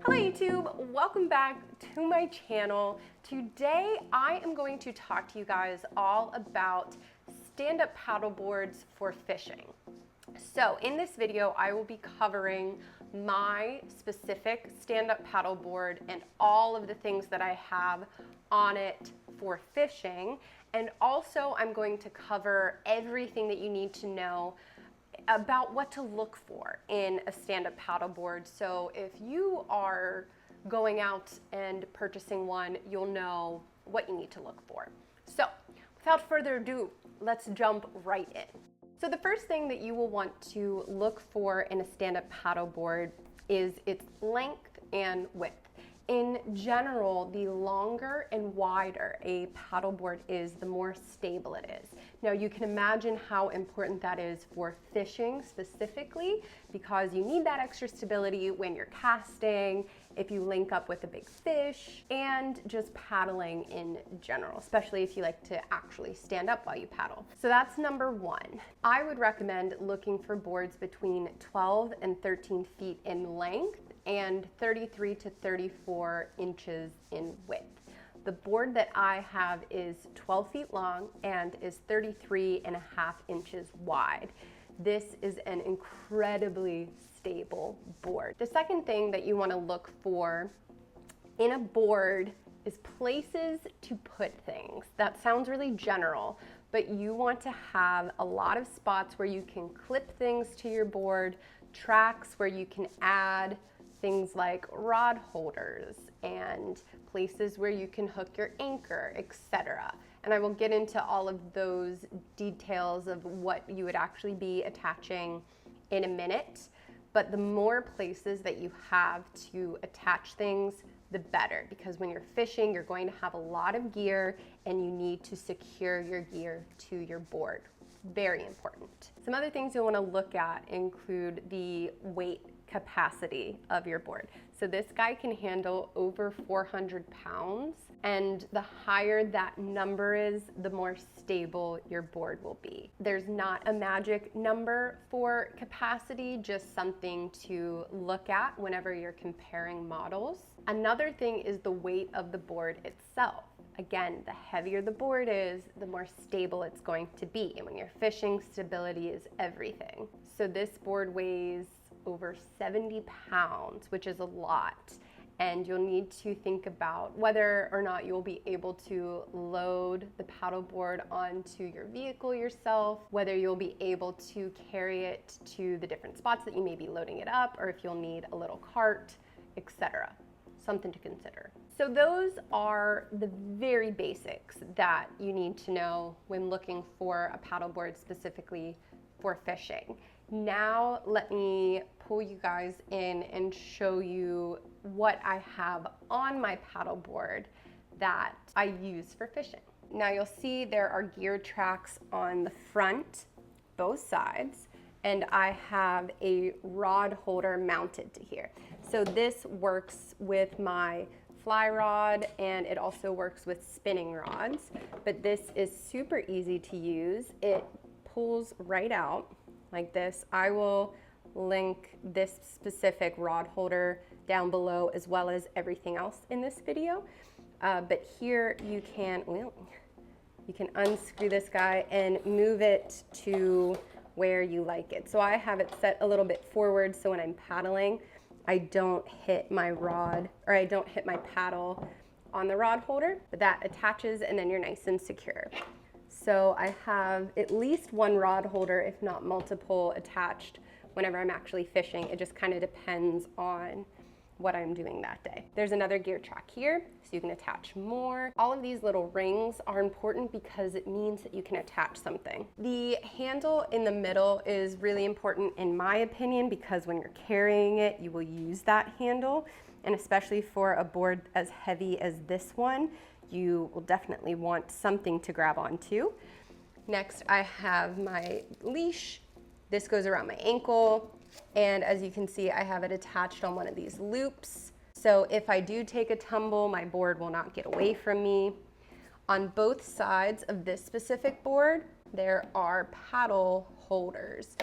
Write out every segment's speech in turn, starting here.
Hello YouTube, welcome back to my channel. Today I am going to talk to you guys all about stand-up paddle boards for fishing. So in this video I will be covering my specific stand-up paddle board and all of the things that I have on it for fishing, and also I'm going to cover everything that you need to know about what to look for in a stand-up paddleboard. So if you are going out and purchasing one, you'll know what you need to look for. So without further ado, let's jump right in. So the first thing that you will want to look for in a stand-up paddleboard is its length and width. In general, the longer and wider a paddleboard is, the more stable it is. Now you can imagine how important that is for fishing specifically, because you need that extra stability when you're casting, if you link up with a big fish, and just paddling in general, especially if you like to actually stand up while you paddle. So that's number one. I would recommend looking for boards between 12 and 13 feet in length and 33 to 34 inches in width. The board that I have is 12 feet long and is 33.5 inches wide. This is an incredibly stable board. The second thing that you want to look for in a board is places to put things. That sounds really general, but you want to have a lot of spots where you can clip things to your board, tracks where you can add things like rod holders and places where you can hook your anchor, etc. And I will get into all of those details of what you would actually be attaching in a minute. But the more places that you have to attach things, the better, because when you're fishing, you're going to have a lot of gear and you need to secure your gear to your board. Very important. Some other things you'll want to look at include the weight capacity of your board. So this guy can handle over 400 pounds, and the higher that number is, the more stable your board will be. There's not a magic number for capacity, just something to look at whenever you're comparing models. Another thing is the weight of the board itself. Again, the heavier the board is, the more stable it's going to be. And when you're fishing, stability is everything. So this board weighs over 70 pounds, which is a lot. And you'll need to think about whether or not you'll be able to load the paddleboard onto your vehicle yourself, whether you'll be able to carry it to the different spots that you may be loading it up, or if you'll need a little cart, etc. Something to consider. So those are the very basics that you need to know when looking for a paddleboard specifically for fishing. Now let me pull you guys in and show you what I have on my paddleboard that I use for fishing. Now you'll see there are gear tracks on the front, both sides, and I have a rod holder mounted to here. So this works with my fly rod, and it also works with spinning rods, but this is super easy to use. It pulls right out like this. I will link this specific rod holder down below, as well as everything else in this video. But here you can unscrew this guy and move it to where you like it. So I have it set a little bit forward, so when I'm paddling, I don't hit my rod, or I don't hit my paddle on the rod holder, but that attaches and then you're nice and secure. So I have at least one rod holder, if not multiple, attached whenever I'm actually fishing. It just kind of depends on what I'm doing that day. There's another gear track here, so you can attach more. All of these little rings are important because it means that you can attach something. The handle in the middle is really important in my opinion, because when you're carrying it, you will use that handle. And especially for a board as heavy as this one, you will definitely want something to grab onto. Next, I have my leash. This goes around my ankle. And as you can see, I have it attached on one of these loops. So if I do take a tumble, my board will not get away from me. On both sides of this specific board, there are paddle holders.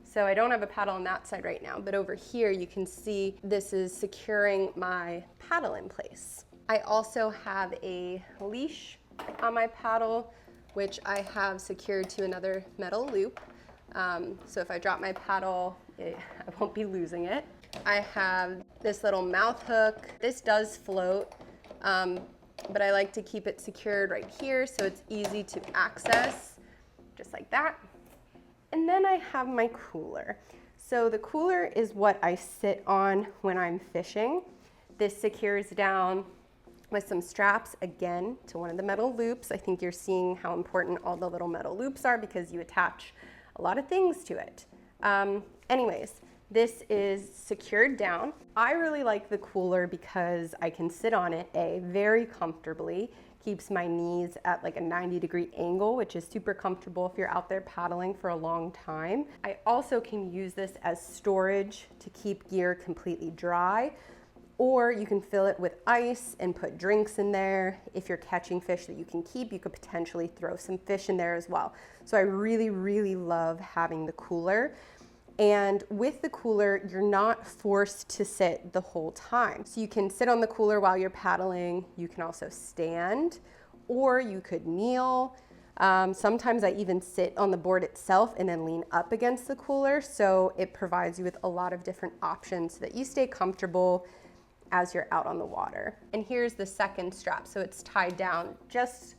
So I don't have a paddle on that side right now, but over here you can see this is securing my paddle in place. I also have a leash on my paddle, which I have secured to another metal loop. So if I drop my paddle, I won't be losing it. I have this little mouth hook. This does float, but I like to keep it secured right here so it's easy to access, just like that. And then I have my cooler. So the cooler is what I sit on when I'm fishing. This secures down with some straps, again, to one of the metal loops. I think you're seeing how important all the little metal loops are because you attach a lot of things to it. Anyways, this is secured down. I really like the cooler because I can sit on it, very comfortably. Keeps my knees at like a 90-degree angle, which is super comfortable if you're out there paddling for a long time. I also can use this as storage to keep gear completely dry, or you can fill it with ice and put drinks in there. If you're catching fish that you can keep, you could potentially throw some fish in there as well. So I really, really love having the cooler. And with the cooler, you're not forced to sit the whole time. So you can sit on the cooler while you're paddling. You can also stand, or you could kneel. Sometimes I even sit on the board itself and then lean up against the cooler. So it provides you with a lot of different options so that you stay comfortable as you're out on the water. And here's the second strap. So it's tied down, just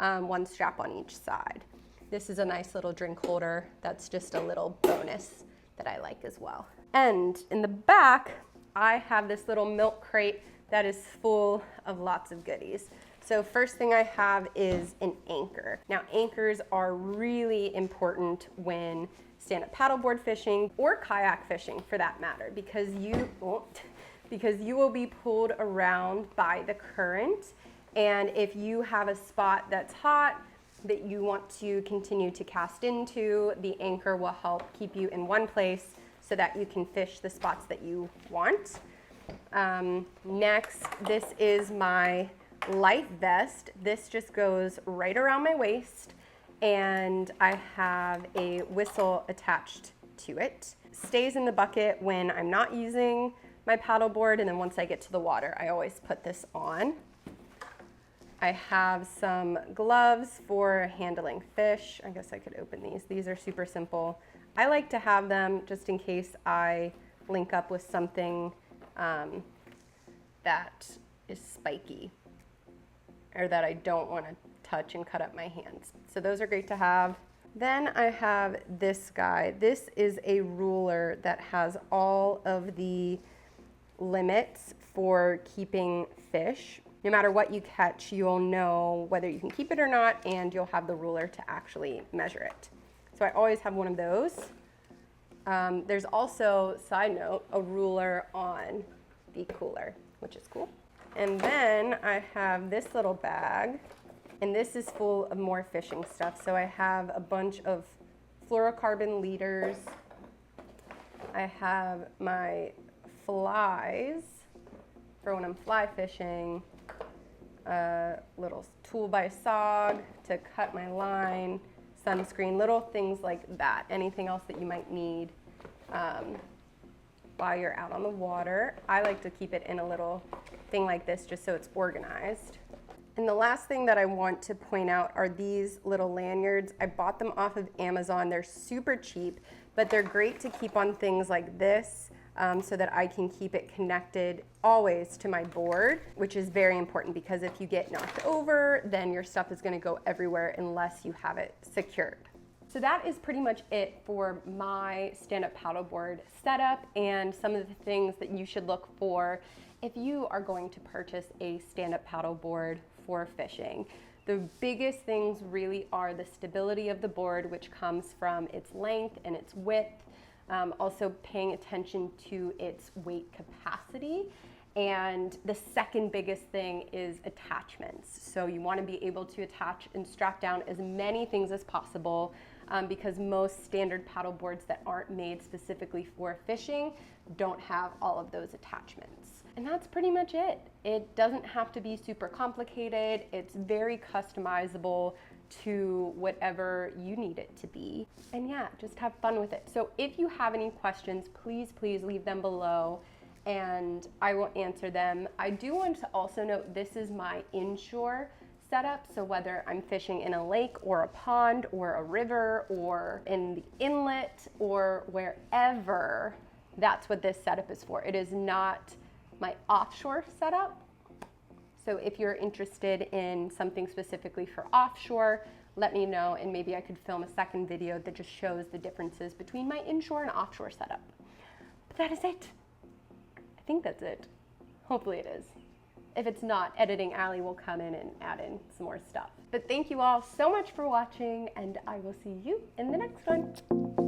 one strap on each side. This is a nice little drink holder. That's just a little bonus that I like as well. And in the back, I have this little milk crate that is full of lots of goodies. So first thing I have is an anchor. Now anchors are really important when stand-up paddleboard fishing or kayak fishing for that matter, because you will be pulled around by the current. And if you have a spot that's hot that you want to continue to cast into, the anchor will help keep you in one place so that you can fish the spots that you want. Next, this is my life vest. This just goes right around my waist, and I have a whistle attached to it. Stays in the bucket when I'm not using my paddleboard, and then once I get to the water, I always put this on. I have some gloves for handling fish. I guess I could open these. These are super simple. I like to have them just in case I link up with something that is spiky or that I don't want to touch and cut up my hands. So those are great to have. Then I have this guy. This is a ruler that has all of the limits for keeping fish. No matter what you catch, you'll know whether you can keep it or not, and you'll have the ruler to actually measure it. So I always have one of those. There's also, side note, a ruler on the cooler, which is cool. And then I have this little bag, and this is full of more fishing stuff. So I have a bunch of fluorocarbon leaders. I have my flies for when I'm fly fishing. A little tool by SOG to cut my line, sunscreen, little things like that. Anything else that you might need while you're out on the water. I like to keep it in a little thing like this just so it's organized. And the last thing that I want to point out are these little lanyards. I bought them off of Amazon. They're super cheap, but they're great to keep on things like this. So that I can keep it connected always to my board, which is very important because if you get knocked over, then your stuff is going to go everywhere unless you have it secured. So that is pretty much it for my stand-up paddleboard setup and some of the things that you should look for if you are going to purchase a stand-up paddleboard for fishing. The biggest things really are the stability of the board, which comes from its length and its width. Also paying attention to its weight capacity. And the second biggest thing is attachments. So you want to be able to attach and strap down as many things as possible because most standard paddle boards that aren't made specifically for fishing don't have all of those attachments. And that's pretty much it. It doesn't have to be super complicated. It's very customizable to whatever you need it to be. And yeah, just have fun with it. So if you have any questions, please leave them below and I will answer them. I do want to also note this is my inshore setup, so whether I'm fishing in a lake or a pond or a river or in the inlet or wherever, that's what this setup is for. It is not my offshore setup. So if you're interested in something specifically for offshore, let me know and maybe I could film a second video that just shows the differences between my inshore and offshore setup. But that is it. I think that's it. Hopefully it is. If it's not, Editing Allie will come in and add in some more stuff. But thank you all so much for watching and I will see you in the next one.